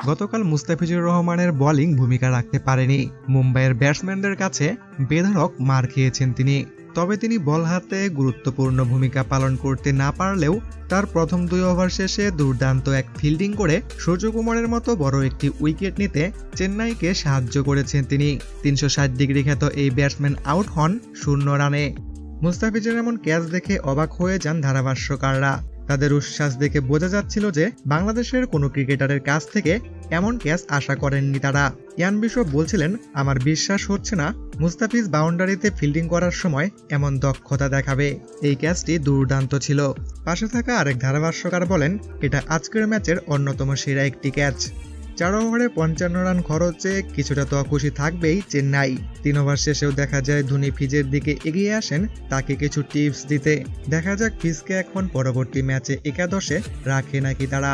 গতকাল মুস্তাফিজুর রহমানের বোলিং ভূমিকা রাখতে পারেনি। মুম্বাইয়ের ব্যাটসম্যানদের কাছে বেধড়ক মার খেয়েছেন তিনি। তবে তিনি বল হাতে গুরুত্বপূর্ণ ভূমিকা পালন করতে না পারলেও তার প্রথম 2 ওভার শেষে দুর্দান্ত এক ফিল্ডিং করে সূর্যকুমারের মতো বড় একটি উইকেট নিতে চেন্নাইকে সাহায্য করেছেন তিনি। 360 ডিগ্রি খ্যাত এই ব্যাটসম্যান আউট হন 0 রানে। মুস্তাফিজের এমন ক্যাচ দেখে অবাক হয়ে যান ধারাভাষ্যকাররা। তাদের উচ্ছ্বাস দেখে বোঝা যাচ্ছিল যে বাংলাদেশের কোনো ক্রিকেটারের কাছ থেকে এমন ক্যাচ আশা করেননি তারা। ইয়ান বিশপ বলছিলেন, আমার বিশ্বাস হচ্ছে না মুস্তাফিজ বাউন্ডারিতে ফিল্ডিং করার সময় এমন দক্ষতা দেখাবে। এই ক্যাচটি দুর্দান্ত ছিল। পাশে থাকা আরেক ধারাভাষ্যকার বলেন, এটা আজকের ম্যাচের অন্যতম সেরা একটি ক্যাচ। 4 ওভারে 55 রান খরচে কিছুটা তো খুশি থাকবেই চেন্নাই। 3 ওভার শেষেও দেখা যায় ধোনি ফিজের দিকে এগিয়ে আসেন তাকে কিছু টিপস দিতে। দেখা যাক ফিজকে এখন পরবর্তী ম্যাচে একাদশে রাখে নাকি তারা।